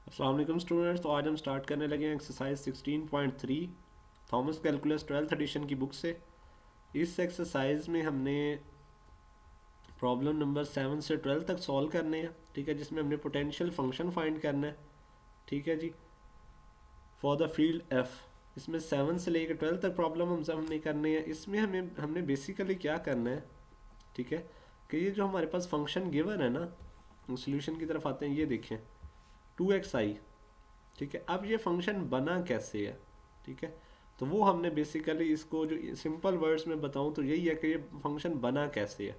अस्सलाम वालेकुम स्टूडेंट्स। तो आज हम स्टार्ट करने लगे हैं exercise 16.3 Thomas calculus 12th edition की बुक से। इस एक्सरसाइज में हमने प्रॉब्लम नंबर 7 से 12 तक सॉल्व करने हैं, ठीक है, जिसमें हमने पोटेंशियल फंक्शन फाइंड करना है, ठीक है जी, फॉर द फील्ड एफ। इसमें 7 से लेकर 12 तक प्रॉब्लम हमने करनी है। इसमें हमने बेसिकली क्या करना है, ठीक है, कि ये जो हमारे पास फंक्शन गिवन है ना, सोल्यूशन की तरफ आते हैं। ये देखें 2xi, ठीक है। अब ये फंक्शन बना कैसे है, ठीक है, तो वो हमने बेसिकली इसको जो सिंपल वर्ड्स में बताऊं तो यही है कि ये फंक्शन बना कैसे है।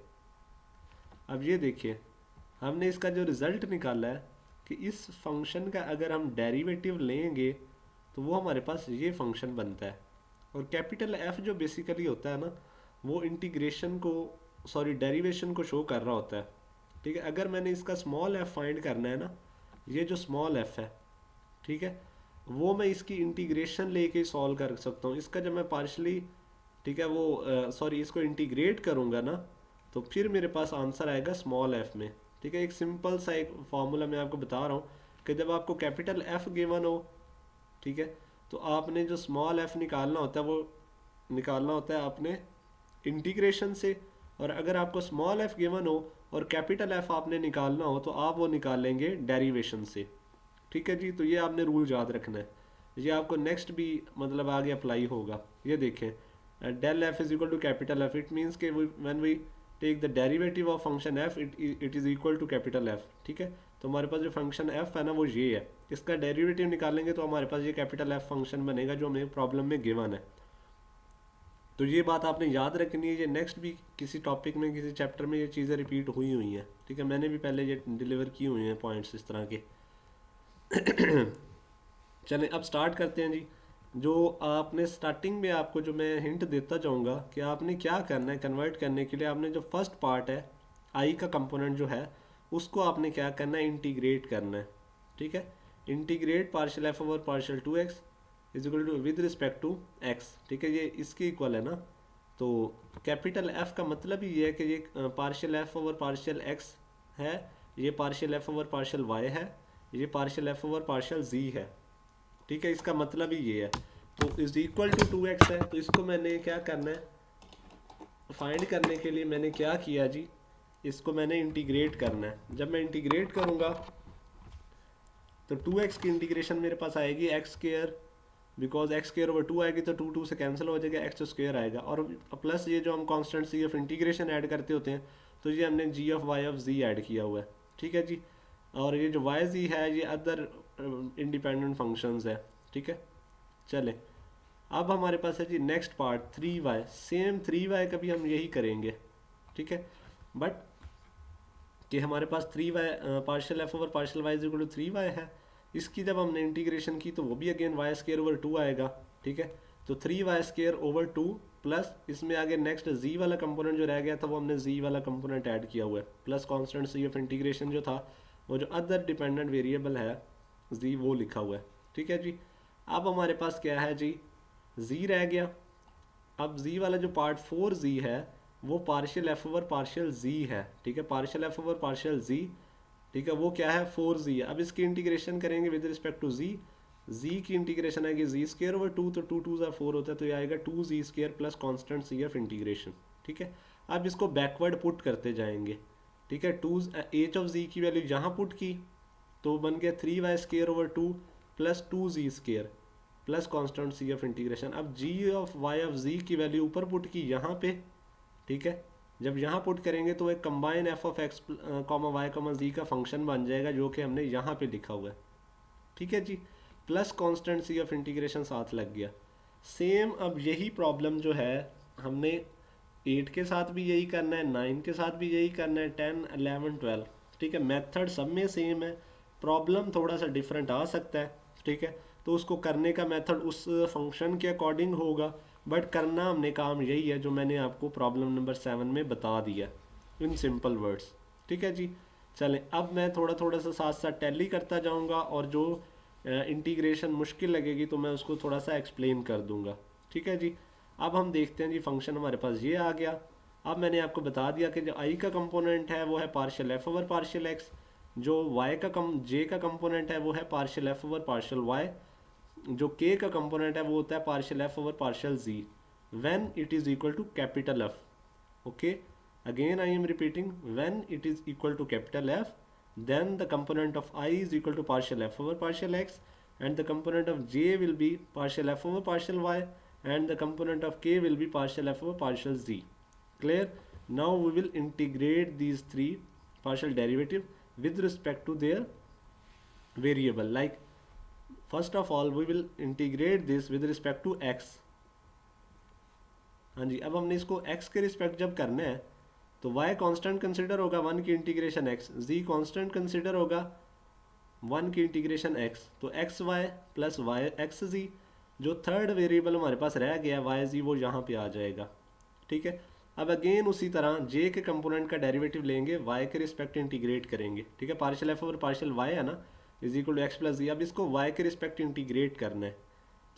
अब ये देखिए, हमने इसका जो रिजल्ट निकाला है कि इस फंक्शन का अगर हम डेरिवेटिव लेंगे तो वो हमारे पास ये फंक्शन बनता है। और कैपिटल एफ जो बेसिकली होता है ना, वो इंटीग्रेशन को, सॉरी, डेरिवेशन को शो कर रहा होता है, ठीक है। अगर मैंने इसका स्मॉल एफ फाइंड करना है ना, ये जो स्मॉल एफ है, ठीक है, वो मैं इसकी इंटीग्रेशन लेके सॉल्व कर सकता हूँ। इसका जब मैं पार्शली, ठीक है, वो सॉरी इसको इंटीग्रेट करूँगा ना, तो फिर मेरे पास आंसर आएगा स्मॉल एफ में, ठीक है। एक सिंपल सा एक फॉर्मूला मैं आपको बता रहा हूँ कि जब आपको कैपिटल एफ गिवन हो, ठीक है, तो आपने जो स्मॉल एफ निकालना होता है वो निकालना होता है आपने इंटीग्रेशन से। और अगर आपको स्मॉल एफ गिवन हो और कैपिटल एफ आपने निकालना हो तो आप वो निकालेंगे डेरिवेशन से, ठीक है जी। तो ये आपने रूल याद रखना है, ये आपको नेक्स्ट भी मतलब आगे अप्लाई होगा। ये देखें, del F is equal to capital F, it means के when we take the derivative of function F it is equal to capital F, ठीक है। तो हमारे पास जो फंक्शन एफ है ना वो ये है, इसका डेरिवेटिव निकालेंगे तो हमारे पास ये कैपिटल एफ फंक्शन बनेगा जो हमें प्रॉब्लम में गिवन है। तो ये बात आपने याद रखनी है, ये नेक्स्ट भी किसी टॉपिक में किसी चैप्टर में ये चीज़ें रिपीट हुई हुई हैं, ठीक है। मैंने भी पहले ये डिलीवर की हुई हैं पॉइंट्स इस तरह के। चलें अब स्टार्ट करते हैं जी। जो आपने स्टार्टिंग में आपको जो मैं हिंट देता जाऊंगा कि आपने क्या करना है कन्वर्ट करने के लिए, आपने जो फर्स्ट पार्ट है आई का कंपोनेंट जो है उसको आपने क्या करना है, इंटीग्रेट करना है, ठीक है। Integrate partial F over partial 2x is equal to with respect to x, ठीक है, ये इसके इक्वल है ना। तो कैपिटल एफ का मतलब ही ये है कि ये partial F over partial x है, ये partial F over partial y है, ये partial F over partial z है, ठीक है। इसका मतलब ही ये है। तो इज इक्वल टू 2x है, तो इसको मैंने क्या करना है, फाइंड करने के लिए मैंने क्या किया जी, इसको मैंने इंटीग्रेट करना है। जब मैं इंटीग्रेट करूंगा तो 2x की इंटीग्रेशन मेरे पास आएगी x square, because x square over 2 आएगी तो 2 से कैंसिल हो जाएगा, एक्स स्क्र आएगा। और प्लस ये जो हम constant C of integration add करते होते हैं, तो ये हमने Z of Y of Z add किया हुआ है, ठीक है जी। और ये जो वाई जी है ये अदर इंडिपेंडेंट फंक्शंस है, ठीक है। चले अब हमारे पास है जी next part 3y, same 3y का भी हम यही करेंगे, ठीक है। बट कि हमारे पास 3y partial F over partial Y is equal to 3y है, इसकी जब हमने इंटीग्रेशन की तो वो भी अगेन वाई स्केयर ओवर 2 आएगा, ठीक है। तो 3y स्केयर ओवर 2 प्लस इसमें आगे नेक्स्ट z वाला कंपोनेंट जो रह गया था वो हमने z वाला कंपोनेंट ऐड किया हुआ है, plus constant c of integration जो था वो जो अदर डिपेंडेंट वेरिएबल है z वो लिखा हुआ है, ठीक है जी। अब हमारे पास क्या है जी, z रह गया। अब z वाला जो पार्ट 4z है वो partial F over partial z है, ठीक है, partial F over partial z, ठीक है, वो क्या है 4z है। अब इसकी इंटीग्रेशन करेंगे विद रिस्पेक्ट टू z की इंटीग्रेशन आएगी z स्क्र ओवर 2, तो 2 2 4 होता है, तो ये आएगा 2z square plus constant c of integration, ठीक है। अब इसको बैकवर्ड पुट करते जाएंगे, ठीक है। टू एच ऑफ z की वैल्यू यहाँ पुट की तो बन गया 3y square over 2 plus 2z square plus constant c of integration. अब g of y of z की वैल्यू ऊपर पुट की यहाँ पे, ठीक है। जब यहाँ पुट करेंगे तो एक combine F of X comma Y comma Z का फंक्शन बन जाएगा जो कि हमने यहाँ पे लिखा हुआ है, ठीक है जी। Plus constant C of integration साथ लग गया। सेम अब यही प्रॉब्लम जो है हमने 8 के साथ भी यही करना है, 9 के साथ भी यही करना है, 10 11 12, ठीक है। मेथड सब में सेम है, प्रॉब्लम थोड़ा सा डिफरेंट आ सकता है, ठीक है। तो उसको करने का मेथड उस फंक्शन के अकॉर्डिंग होगा, बट करना हमने काम यही है जो मैंने आपको प्रॉब्लम नंबर 7 में बता दिया इन सिंपल वर्ड्स, ठीक है जी। चलें अब मैं थोड़ा थोड़ा सा साथ साथ टैली करता जाऊंगा और जो इंटीग्रेशन मुश्किल लगेगी तो मैं उसको थोड़ा सा एक्सप्लेन कर दूंगा, ठीक है जी। अब हम देखते हैं जी, फंक्शन हमारे पास ये आ गया। अब मैंने आपको बता दिया कि जो आई का कंपोनेंट है वो है partial F over partial x, जो y का j का कंपोनेंट है वो है partial f over partial y, जो k का कंपोनेंट है वो होता है partial f over partial z when it is equal to capital F. Okay, again I am repeating, when it is equal to capital F, then the component of I is equal to partial f over partial x, and the component of j will be partial f over partial y, and the component of k will be partial f over partial z. Clear? Now we will integrate these three partial derivative with respect to their variable. Like first of all we will integrate this with respect to x. हाँ जी, अब हमने इसको x के respect जब करना है तो y constant consider होगा 1 की integration x, z constant consider होगा 1 की इंटीग्रेशन x, तो X Y plus Y X Z, जो थर्ड वेरिएबल हमारे पास रह गया वाई जी वो यहाँ पे आ जाएगा. ठीक है, अब अगेन उसी तरह j के कंपोनेंट का डेरिवेटिव लेंगे, y के रिस्पेक्ट इंटीग्रेट करेंगे. ठीक है, partial f over partial y है ना, is equal to X plus Z. अब इसको y के रिस्पेक्ट इंटीग्रेट करना है,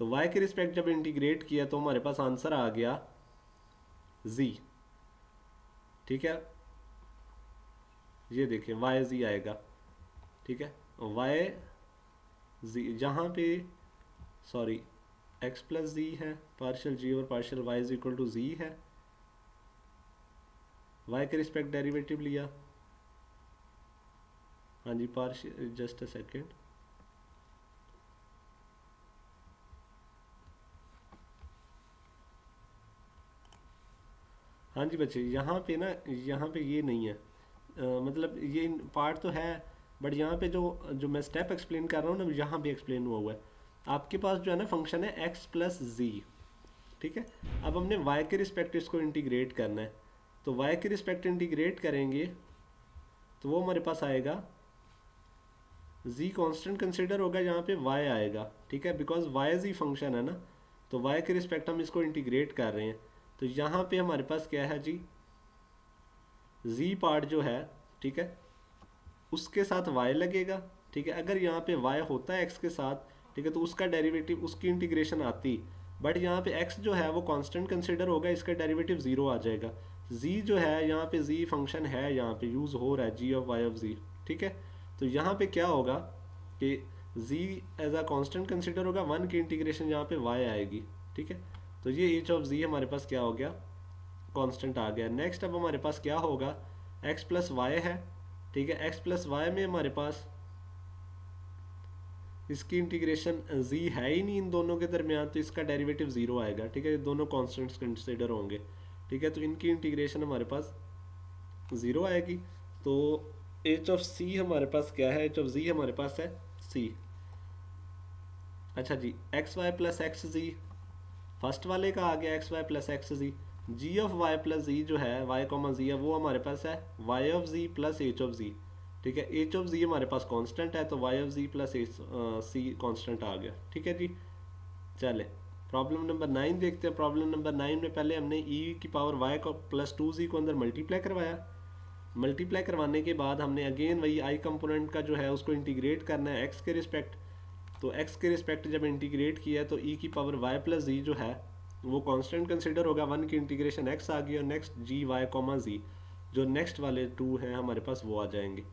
तो y के रिस्पेक्ट जब इंटीग्रेट किया तो हमारे पास आंसर आ गया z. ठीक है, ये देखिए वाई जी आएगा. ठीक है, वाई जी जहाँ पे सॉरी एक्स प्लस जी है, पार्शियल जी और partial Y is equal to Z है, वाई के रिस्पेक्ट डेरिवेटिव लिया. हाँ जी, पार्शियल जस्ट अ सेकेंड, हाँ जी बच्चे, यहाँ पे ना, यहाँ पे ये नहीं है, मतलब ये पार्ट तो है बट यहाँ पे जो जो मैं स्टेप एक्सप्लेन कर रहा हूँ ना, यहाँ भी एक्सप्लेन हुआ है. आपके पास जो है ना फंक्शन है x प्लस जी. ठीक है, अब हमने y के रिस्पेक्ट इसको इंटीग्रेट करना है, तो y के रिस्पेक्ट इंटीग्रेट करेंगे तो वो हमारे पास आएगा z कांस्टेंट कंसिडर होगा, यहाँ पे y आएगा. ठीक है, बिकॉज y z फंक्शन है ना, तो y के रिस्पेक्ट हम इसको इंटीग्रेट कर रहे हैं, तो यहाँ पे हमारे पास क्या है जी, z पार्ट जो है, ठीक है, उसके साथ y लगेगा. ठीक है, अगर यहाँ पे y होता है x के साथ, ठीक है, तो उसका डेरिवेटिव उसकी इंटीग्रेशन आती, बट यहाँ पे x जो है वो कांस्टेंट कंसिडर होगा, इसका डेरिवेटिव ज़ीरो आ जाएगा. z जो है यहाँ पे z फंक्शन है, यहाँ पे यूज़ हो रहा है g of y of z. ठीक है, तो यहाँ पे क्या होगा कि z as a constant consider होगा, 1 की इंटीग्रेशन यहाँ पे y आएगी. ठीक है, तो ये h ऑफ z हमारे पास क्या हो गया, कांस्टेंट आ गया. नेक्स्ट अब हमारे पास क्या होगा, x प्लस वाई है. ठीक है, x प्लस वाई में हमारे पास इसकी इंटीग्रेशन z है ही नहीं इन दोनों के दरमियान, तो इसका डेरिवेटिव ज़ीरो आएगा. ठीक है, ये दोनों कांस्टेंट्स कंसिडर होंगे. ठीक है, तो इनकी इंटीग्रेशन हमारे पास ज़ीरो आएगी. तो h ऑफ c हमारे पास क्या है, h ऑफ z हमारे पास है c. अच्छा जी, X Y plus X Z, first वाले का आ गया X Y plus X Z. Z of Y plus Z जो है, वाई कॉमा जी है, वो हमारे पास है Y of Z plus H of Z. ठीक है, एच ऑफ जी हमारे पास कांस्टेंट है, तो Y of Z plus H C constant आ गया. ठीक है जी, चले प्रॉब्लम नंबर 9 देखते हैं. प्रॉब्लम नंबर 9 में पहले हमने ई की पावर वाई को प्लस 2z को अंदर मल्टीप्लाई करवाया. मल्टीप्लाई करवाने के बाद हमने अगेन वही आई कंपोनेंट का जो है उसको इंटीग्रेट करना है एक्स के रिस्पेक्ट. तो x के रिस्पेक्ट जब इंटीग्रेट किया तो e की पावर y प्लस जी जो है वो कांस्टेंट कंसिडर होगा, 1 की इंटीग्रेशन x आ गई, और नेक्स्ट जी वाई कॉमा जी, जो नेक्स्ट वाले 2 हैं हमारे पास वो आ जाएंगे.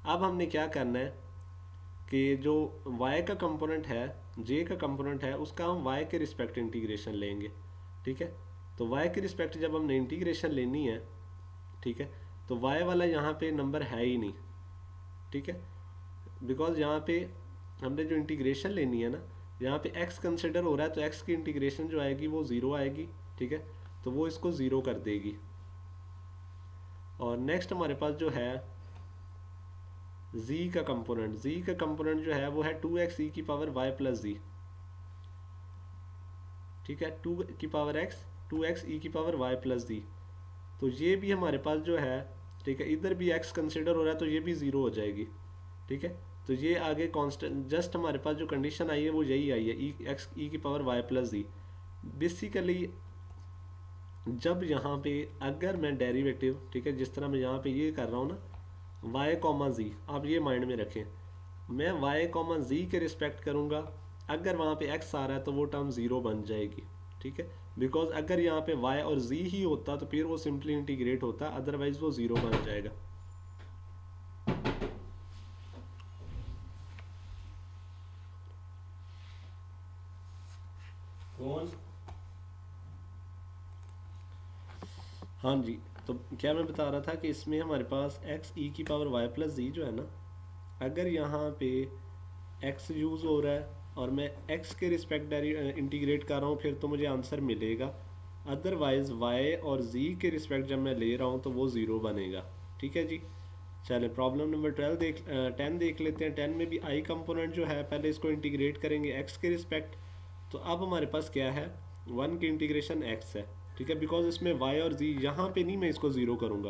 अब हमने क्या करना है कि जो y का कंपोनेंट है, j का कंपोनेंट है, उसका हम y के रिस्पेक्ट इंटीग्रेशन लेंगे. ठीक है, तो y के रिस्पेक्ट जब हमने इंटीग्रेशन लेनी है, ठीक है, तो y वाला यहाँ पे नंबर है ही नहीं. ठीक है, बिकॉज यहाँ पे हमने जो इंटीग्रेशन लेनी है ना, यहाँ पे x कंसिडर हो रहा है, तो x की इंटीग्रेशन जो आएगी वो ज़ीरो आएगी. ठीक है, तो वो इसको ज़ीरो कर देगी. और नेक्स्ट हमारे पास जो है z का कंपोनेंट जो है वो है 2x e की पावर y प्लस जी. ठीक है, 2 की पावर x, 2x e की पावर y प्लस जी, तो ये भी हमारे पास जो है, ठीक है, इधर भी x कंसिडर हो रहा है तो ये भी ज़ीरो हो जाएगी. ठीक है, तो ये आगे कांस्टेंट, जस्ट हमारे पास जो कंडीशन आई है वो यही आई है, ई की पावर वाई प्लस जी. बेसिकली जब यहाँ पे अगर मैं डेरिवेटिव, ठीक है, जिस तरह मैं यहाँ पे ये कर रहा हूँ ना, वाई कॉमा जी, आप ये माइंड में रखें, मैं वाई कॉमा जी के रिस्पेक्ट करूँगा, अगर वहाँ पे एक्स आ रहा है तो वो टर्म ज़ीरो बन जाएगी. ठीक है, बिकॉज अगर यहाँ पे वाई और जी ही होता तो फिर वो सिंपली इंटीग्रेट होता, अदरवाइज वो ज़ीरो बन जाएगा. कौन? हाँ जी। तो क्या मैं बता रहा था कि इसमें हमारे पास एक्स ई की पावर वाई प्लस जी जो है ना, अगर यहाँ पे एक्स यूज़ हो रहा है और मैं एक्स के रिस्पेक्ट इंटीग्रेट कर रहा हूँ फिर तो मुझे आंसर मिलेगा। अदरवाइज़ वाई और जी के रिस्पेक्ट जब मैं ले रहा हूँ तो वो ज़ीरो बनेगा। ठीक है जी। चले प्रॉब्लम नंबर 10 देख लेते हैं। 10 में भी आई कंपोनेंट जो है पहले इसको इंटीग्रेट करेंगे एक्स के रिस्पेक्ट। तो अब हमारे पास क्या है, वन की इंटीग्रेशन एक्स है। ठीक है, बिकॉज इसमें वाई और जी यहाँ पे नहीं मैं इसको ज़ीरो करूँगा,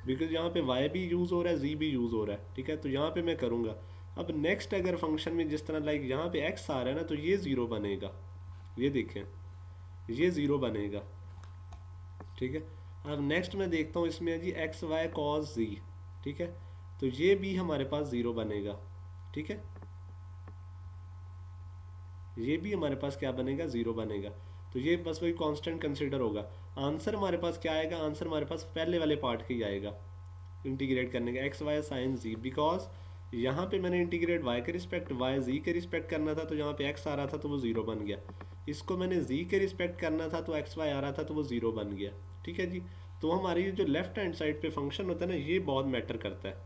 बिकॉज यहाँ पे वाई भी यूज़ हो रहा है जी भी यूज़ हो रहा है। ठीक है, तो यहाँ पे मैं करूँगा। अब नेक्स्ट अगर फंक्शन में जिस तरह लाइक यहाँ पे एक्स आ रहा है ना, तो ये ज़ीरो बनेगा। ये देखें, ये ज़ीरो बनेगा। ठीक है, अब नेक्स्ट मैं देखता हूँ इसमें है जी एक्स वाई कॉस जी। ठीक है, तो ये भी हमारे पास ज़ीरो बनेगा। ठीक है, ये भी हमारे पास क्या बनेगा, ज़ीरो बनेगा। तो ये बस वही कांस्टेंट कंसिडर होगा। आंसर हमारे पास क्या आएगा, आंसर हमारे पास पहले वाले पार्ट का ही आएगा इंटीग्रेट करने का, x y sine z. Because यहाँ पे मैंने इंटीग्रेट वाई के रिस्पेक्ट वाई जी के रिस्पेक्ट करना था, तो यहाँ पे एक्स आ रहा था तो वो ज़ीरो बन गया। इसको मैंने जी के रिस्पेक्ट करना था तो एक्स वाई आ रहा था तो वो ज़ीरो बन गया। ठीक है जी। तो हमारी जो लेफ्ट हैंड साइड पे फंक्शन होता है ना, ये बहुत मैटर करता है।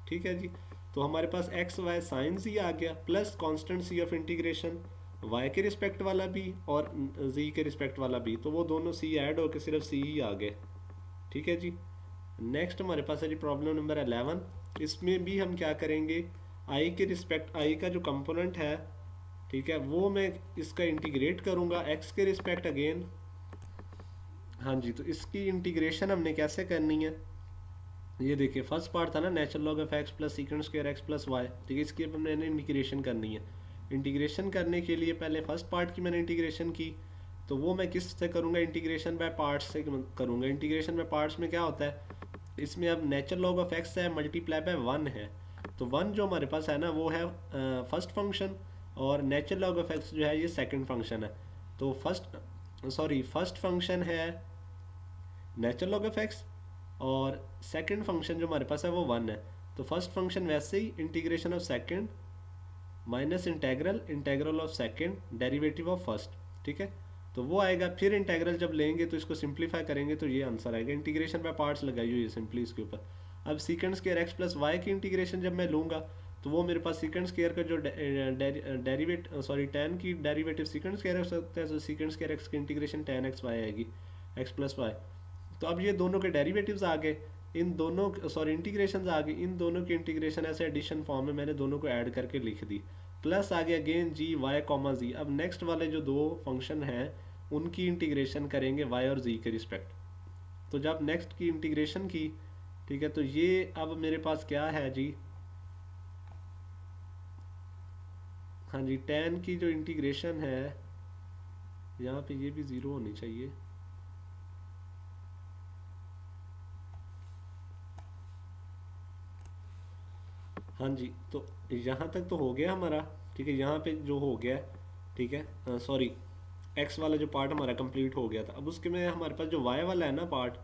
ठीक है जी। तो हमारे पास एक्स वाई साइन सी आ गया plus constant C of integration, y के रिस्पेक्ट वाला भी और जी के रिस्पेक्ट वाला भी, तो वो दोनों सी ऐड होकर सिर्फ सी ही आ गए। ठीक है जी। नेक्स्ट हमारे पास है जी प्रॉब्लम नंबर 11। इसमें भी हम क्या करेंगे, आई के रिस्पेक्ट आई का जो कंपोनेंट है, ठीक है, वो मैं इसका इंटीग्रेट करूँगा एक्स के रिस्पेक्ट अगेन। हाँ जी, तो इसकी इंटीग्रेशन हमने कैसे करनी है, ये देखिए फर्स्ट पार्ट था ना natural log of x plus secant square x plus y. ठीक है, इसकी अब मैंने इंटीग्रेशन करनी है। इंटीग्रेशन करने के लिए पहले फर्स्ट पार्ट की मैंने इंटीग्रेशन की, तो वो मैं किस से करूँगा, इंटीग्रेशन बाय पार्ट्स से करूँगा। इंटीग्रेशन बाय पार्ट्स में क्या होता है, इसमें अब नेचुरल लॉग ऑफ एक्स है मल्टीप्लाई बाय वन है। तो वन जो हमारे पास है ना वो है फर्स्ट फंक्शन, और नेचुरल लॉग ऑफ एक्स जो है ये सेकंड फंक्शन है। तो फर्स्ट फंक्शन है नेचुरल लॉग ऑफ एक्स, और सेकंड फंक्शन जो हमारे पास है वो वन है। तो फर्स्ट फंक्शन वैसे ही integration of second minus integral integral of second derivative of first. ठीक है, तो वो आएगा। फिर इंटेग्रल जब लेंगे तो इसको सिंप्लीफाई करेंगे तो ये आंसर आएगा। इंटीग्रेशन बाय पार्ट्स लगाई हुई है सिंपली इसके ऊपर। अब secant square x plus y की इंटीग्रेशन जब मैं लूँगा, तो वो मेरे पास सीकेंड स्क्वायर का जो डेरिवेट सॉरी टेन की डेरिवेटिव सीकेंड स्क्वायर हो सकता है, तो सीकेंड स्क्वायर एक्स की इंटीग्रेशन टेन एक्स वाई आएगी, एक्स प्लस वाई। तो अब ये दोनों के डेरिवेटिव्स आ गए, इन दोनों सॉरी इंटीग्रेशन आ गई, इन दोनों की इंटीग्रेशन ऐसे एडिशन फॉर्म में मैंने दोनों को ऐड करके लिख दी। प्लस आ गया अगेन जी वाई कॉमा जी। अब नेक्स्ट वाले जो दो फंक्शन हैं उनकी इंटीग्रेशन करेंगे वाई और जी के रिस्पेक्ट। तो जब नेक्स्ट की इंटीग्रेशन की, ठीक है, तो ये अब मेरे पास क्या है जी, हाँ जी, टेन की जो इंटीग्रेशन है, यहाँ पे ये भी ज़ीरो होनी चाहिए। हाँ जी, तो यहाँ तक तो हो गया हमारा। ठीक है, यहाँ पे जो हो गया, ठीक है, सॉरी, एक्स वाला जो पार्ट हमारा कंप्लीट हो गया था। अब उसके में हमारे पास जो वाई वाला है ना पार्ट,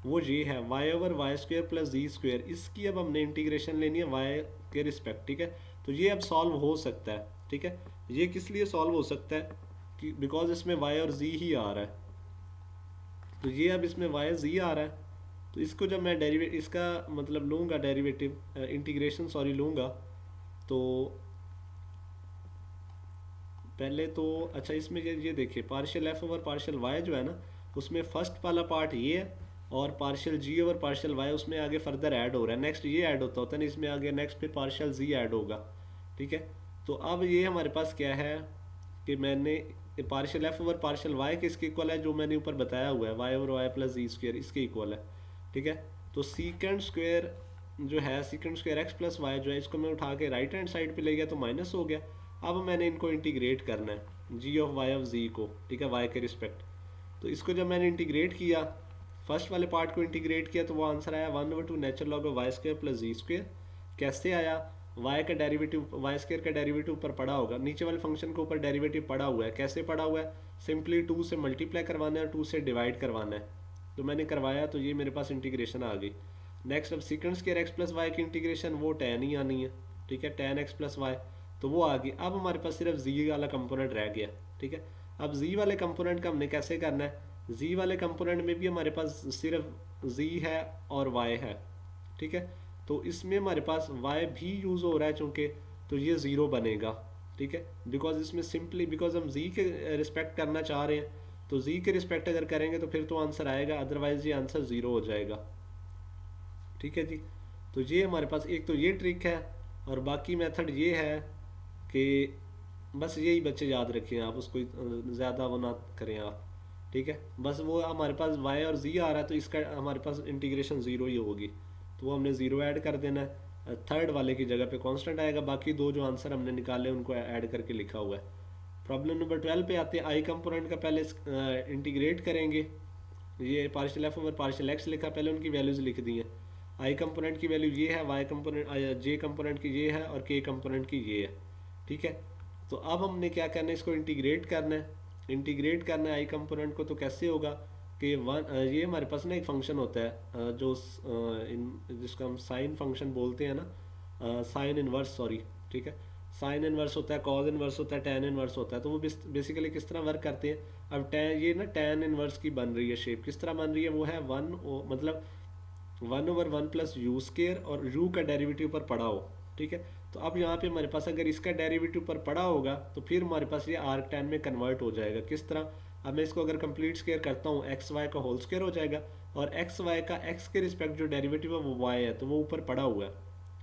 वो ये है Y over Y square plus जी स्क्वेयर। इसकी अब हमने इंटीग्रेशन लेनी है वाई के रिस्पेक्ट। ठीक है, तो ये अब सॉल्व हो सकता है। ठीक है, ये किस लिए सॉल्व हो सकता है कि बिकॉज इसमें वाई और जी ही आ रहा है, तो ये अब इसमें वाई जी आ रहा है। तो इसको जब मैं डेरिवेट इसका मतलब लूँगा डेरिवेटिव इंटीग्रेशन सॉरी लूँगा, तो पहले तो अच्छा इसमें ये देखिए partial F over partial y जो है ना, उसमें फर्स्ट वाला पार्ट ये है, और partial z over partial Y उसमें आगे फर्दर ऐड हो रहा है। नेक्स्ट ये ऐड होता है ना इसमें आगे, नेक्स्ट फिर पार्शियल जी ऐड होगा। ठीक है, तो अब ये हमारे पास क्या है कि मैंने partial F over partial y के इसके इक्वल है, जो मैंने ऊपर बताया हुआ है वाई ओवर वाई प्लस जी स्क्वेयर इसके इक्वल है। ठीक है, तो सीकेंड स्क्वेयर जो है secant square x plus y जो है, इसको मैं उठा के राइट हैंड साइड पे ले गया तो माइनस हो गया। अब मैंने इनको इंटीग्रेट करना है जी ऑफ वाई ऑफ जी को, ठीक है, वाई के रिस्पेक्ट। तो इसको जब मैंने इंटीग्रेट किया, फर्स्ट वाले पार्ट को इंटीग्रेट किया, तो वो आंसर आया 1/2 natural log of y square plus ji square. कैसे आया, वाई का डेरिवेटिव वाई स्क्वेयर का डेरिवेटिव ऊपर पड़ा होगा, नीचे वाले फंक्शन के ऊपर डेरिवेटिव पड़ा हुआ है। कैसे पड़ा हुआ है, सिंपली 2 से मल्टीप्लाई करवाना है और 2 से डिवाइड करवाना है। तो मैंने करवाया तो ये मेरे पास इंटीग्रेशन आ गई। नेक्स्ट अब secant square x plus y की इंटीग्रेशन, वो टेन ही आनी है। ठीक है, टेन एक्स प्लस वाई, तो वो आ गई। अब हमारे पास सिर्फ जी वाला कंपोनेंट रह गया। ठीक है, अब जी वाले कंपोनेंट का हमने कैसे करना है, जी वाले कंपोनेंट में भी हमारे पास सिर्फ जी है और वाई है, ठीक है। तो इसमें हमारे पास वाई भी यूज़ हो रहा है चूंकि, तो ये ज़ीरो बनेगा, ठीक है। बिकॉज इसमें सिंपली बिकॉज हम जी के रिस्पेक्ट करना चाह रहे हैं, तो जी के रिस्पेक्ट अगर करेंगे तो फिर तो आंसर आएगा, अदरवाइज ये आंसर ज़ीरो हो जाएगा, ठीक है जी। तो ये हमारे पास एक तो ये ट्रिक है, और बाकी मेथड ये है कि बस यही बच्चे याद रखें आप, उसको ज़्यादा वो ना करें आप, ठीक है। बस वो हमारे पास y और z आ रहा है, तो इसका हमारे पास इंटीग्रेशन ज़ीरो ही होगी, तो वो हमने ज़ीरो ऐड कर देना है, थर्ड वाले की जगह पे कांस्टेंट आएगा, बाकी दो जो आंसर हमने निकाले उनको ऐड करके लिखा हुआ है। प्रॉब्लम नंबर 12 पे आते हैं। आई कंपोनेंट का पहले इंटीग्रेट करेंगे, ये partial F over partial x लिखा, पहले उनकी वैल्यूज़ लिख दी हैं। आई कंपोनेंट की वैल्यू ये है, वाई कंपोनेंट जे कंपोनेंट की ये है, और के कंपोनेंट की ये है, ठीक है। तो अब हमने क्या करना है, इसको इंटीग्रेट करना है। इंटीग्रेट करना है आई कंपोनेंट को, तो कैसे होगा कि ये हमारे पास ना एक फंक्शन होता है जिसको हम साइन फंक्शन बोलते हैं ना, साइन इनवर्स, सॉरी, ठीक है। साइन इनवर्स होता है, कॉज इनवर्स होता है, टैन इनवर्स होता है। तो वो बेसिकली किस तरह वर्क करते हैं। अब टैन ये ना टैन इनवर्स की बन रही है शेप, किस तरह बन रही है, वो है मतलब 1/1 + u² और u का डेरिवेटिव पर पड़ा हो, ठीक है। तो अब यहाँ पे हमारे पास अगर इसका डेरिवेटिव पर पड़ा होगा तो फिर हमारे पास ये आर्क टैन में कन्वर्ट हो जाएगा। किस तरह, अब मैं इसको अगर कंप्लीट स्क्वायर करता हूँ, एक्स वाई का होल स्क्वायर हो जाएगा, और एक्स वाई का एक्स के रिस्पेक्ट जो डेरिवेटिव है वो वाई है, तो वो ऊपर पड़ा हुआ है,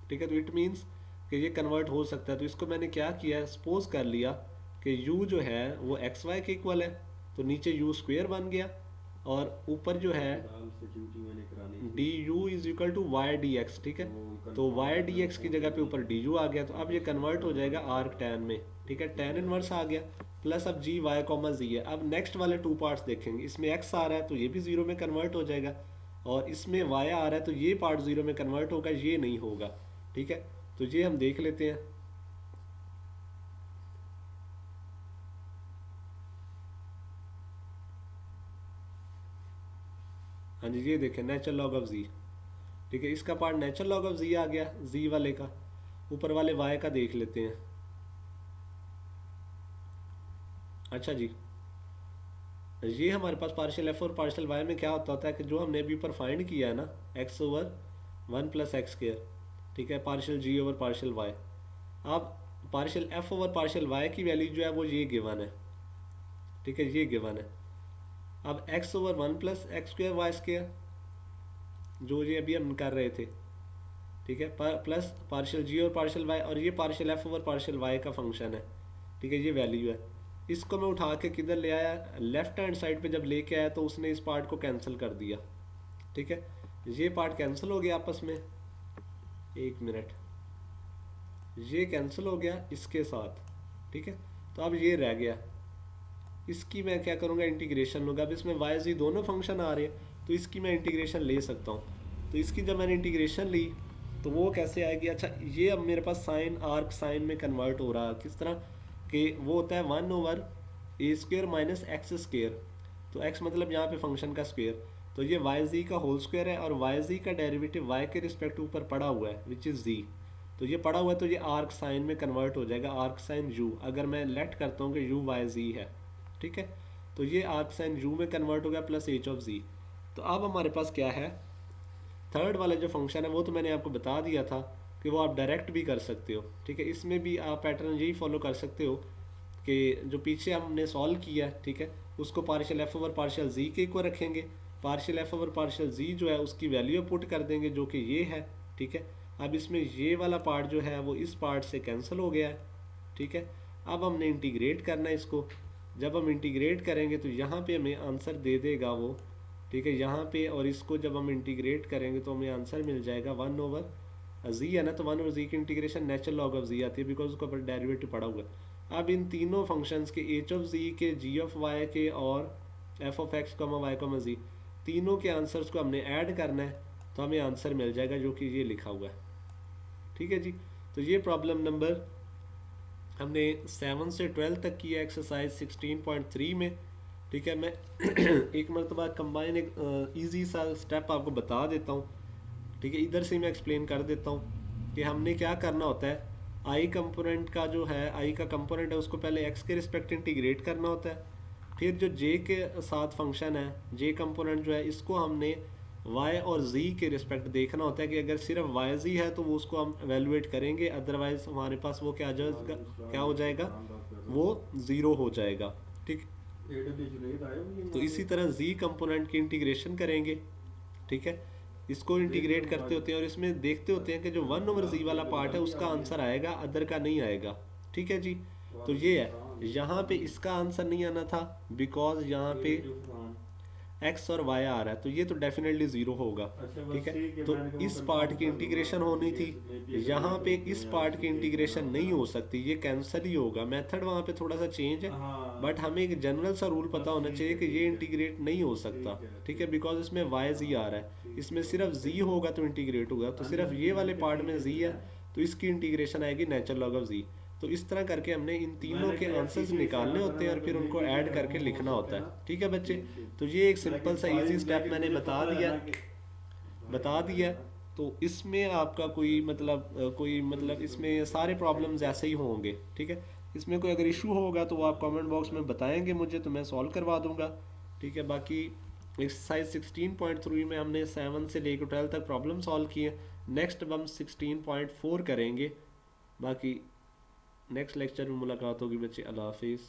ठीक है। तो इट मीन्स कि ये कन्वर्ट हो सकता है। तो इसको मैंने क्या किया, सपोज कर लिया कि u जो है वो एक्स वाई के इक्वल है, तो नीचे u² बन गया, और ऊपर जो है d u is equal to y d x, ठीक है। तो वाई डी एक्स की जगह पे ऊपर डी यू आ गया, तो अब ये कन्वर्ट हो जाएगा आर्क टैन में, ठीक है। टैन इनवर्स आ गया, प्लस अब जी वाई कॉमा जी है। अब नेक्स्ट वाले टू पार्ट्स देखेंगे, इसमें एक्स आ रहा है तो ये भी ज़ीरो में कन्वर्ट हो जाएगा, और इसमें वाई आ रहा है तो ये पार्ट ज़ीरो में कन्वर्ट होगा, ये नहीं होगा, ठीक है। तो ये हम देख लेते हैं। हाँ जी, ये देखें नेचुरल लॉग ऑफ जी, ठीक है। इसका पार्ट नेचुरल लॉग ऑफ जी आ गया, जी वाले का। ऊपर वाले वाई का देख लेते हैं। अच्छा जी, ये हमारे पास पार्शियल एफ और पार्शियल वाई में क्या होता है कि जो हमने अभी ऊपर फाइंड किया है ना, x/1 + x², ठीक है, partial z over partial y. अब partial F over partial y की वैल्यू जो है वो ये गिवन है, ठीक है, ये गिवन है। अब x/1 + x² y², जो ये अभी हम कर रहे थे, ठीक है, प्लस पार्शियल जी और पार्शियल वाई, और ये partial F over partial y का फंक्शन है, ठीक है, ये वैल्यू है। इसको मैं उठा के किधर ले आया, लेफ्ट हैंड साइड पे जब लेके आया तो उसने इस पार्ट को कैंसिल कर दिया, ठीक है। ये पार्ट कैंसिल हो गया आपस में, एक मिनट, ये कैंसिल हो गया इसके साथ, ठीक है। तो अब ये रह गया, इसकी मैं क्या करूँगा, इंटीग्रेशन लूँगा। अब इसमें वाई जी दोनों फंक्शन आ रहे हैं, तो इसकी मैं इंटीग्रेशन ले सकता हूँ। तो इसकी जब मैंने इंटीग्रेशन ली तो वो कैसे आएगी, अच्छा, ये अब मेरे पास साइन आर्क साइन में कन्वर्ट हो रहा है, किस तरह कि वो होता है 1/a² - x²। तो x मतलब यहाँ पे फंक्शन का स्क्वेयर, तो ये वाई जी का होल स्क्वायर है, और वाई जी का डेरिवेटिव वाई के रिस्पेक्ट ऊपर पड़ा हुआ है विच इज़ जी। तो ये पड़ा हुआ है, तो ये आर्क साइन में कन्वर्ट हो जाएगा, आर्क साइन यू। अगर मैं लेट करता हूँ कि यू वाई जी है, ठीक है, तो ये आर्क साइन यू में कन्वर्ट हो गया प्लस एच ऑफ जी। तो अब हमारे पास क्या है, थर्ड वाला जो फंक्शन है वो तो मैंने आपको बता दिया था कि वो आप डायरेक्ट भी कर सकते हो, ठीक है। इसमें भी आप पैटर्न यही फॉलो कर सकते हो कि जो पीछे हमने सॉल्व किया, ठीक है, उसको पार्शियल एफ ओवर पार्शियल जी के इक्वल रखेंगे, पार्शियल एफ ओवर पार्शियल जी जो है उसकी वैल्यू पुट कर देंगे जो कि ये है, ठीक है। अब इसमें ये वाला पार्ट जो है वो इस पार्ट से कैंसिल हो गया है, ठीक है। अब हमने इंटीग्रेट करना है इसको, जब हम इंटीग्रेट करेंगे तो यहाँ पे हमें आंसर दे देगा वो, ठीक है, यहाँ पे। और इसको जब हम इंटीग्रेट करेंगे तो हमें आंसर मिल जाएगा 1/z है ना, तो 1/z की इंटीग्रेशन नेचुरल लॉग ऑफ जी आती है, बिकॉज उसका ऊपर डेरिवेटिव पड़ा हुआ है। अब इन तीनों फंक्शंस के एच ऑफ जी के, जी ऑफ वाई के, और एफ ऑफ एक्स वाई जी, तीनों के आंसर्स को हमने ऐड करना है, तो हमें आंसर मिल जाएगा जो कि ये लिखा हुआ है, ठीक है जी। तो ये प्रॉब्लम नंबर हमने 7 से 12 तक किया एक्सरसाइज 16.3 में, ठीक है। मैं एक मरतबा कंबाइन एक ईजी सा स्टेप आपको बता देता हूँ, ठीक है, इधर से मैं एक्सप्लेन कर देता हूँ कि हमने क्या करना होता है। आई कंपोनेंट का जो है, आई का कंपोनेंट है उसको पहले एक्स के रिस्पेक्ट इंटीग्रेट करना होता है, फिर जो जे के साथ फंक्शन है, जे कंपोनेंट जो है, इसको हमने वाई और जी के रिस्पेक्ट देखना होता है कि अगर सिर्फ वाई जी है तो वो उसको हम एवेलुएट करेंगे, अदरवाइज हमारे पास वो क्या आ जाएगा, क्या हो जाएगा, वो ज़ीरो हो जाएगा। ठीक, तो इसी तरह जी कंपोनेंट की इंटीग्रेशन करेंगे। ठीक है, इसको इंटीग्रेट करते होते हैं और इसमें देखते होते हैं कि जो 1/z वाला पार्ट है उसका आंसर आएगा, अदर का नहीं आएगा। ठीक है जी, तो ये है, यहाँ पे इसका आंसर नहीं आना था बिकॉज यहाँ पे एक्स और वाई आ रहा है, तो ये तो डेफिनेटली ज़ीरो होगा। ठीक है, तो इस पार्ट की इंटीग्रेशन होनी थी, यहाँ पे इस पार्ट की इंटीग्रेशन नहीं हो सकती, ये कैंसिल ही होगा। मेथड वहाँ पे थोड़ा सा चेंज है, बट हमें एक जनरल सा रूल पता होना चाहिए कि ये इंटीग्रेट नहीं हो सकता। ठीक है, बिकॉज इसमें वाई जी आ रहा है, इसमें सिर्फ जी होगा तो इंटीग्रेट होगा, तो सिर्फ ये वाले पार्ट में जी है तो इसकी इंटीग्रेशन आएगी नेचुरल लॉग ऑफ जी। तो इस तरह करके हमने इन तीनों के आंसर्स निकालने होते हैं और फिर उनको ऐड करके लिखना होता है। ठीक है बच्चे, तो ये एक सिंपल सा इजी स्टेप मैंने बता दिया। तो इसमें आपका कोई मतलब इसमें सारे प्रॉब्लम्स ऐसे ही होंगे। ठीक है, इसमें कोई अगर इशू होगा तो वो आप कमेंट बॉक्स में बताएंगे मुझे, तो मैं सॉल्व करवा दूंगा। ठीक है, बाकी एक्सरसाइज 16.3 में हमने 7 से लेकर 12 तक प्रॉब्लम सॉल्व किए। नेक्स्ट हम 16.4 करेंगे। बाकी नेक्स्ट लेक्चर में मुलाकात होगी बच्चे। अल्लाह हाफिज़।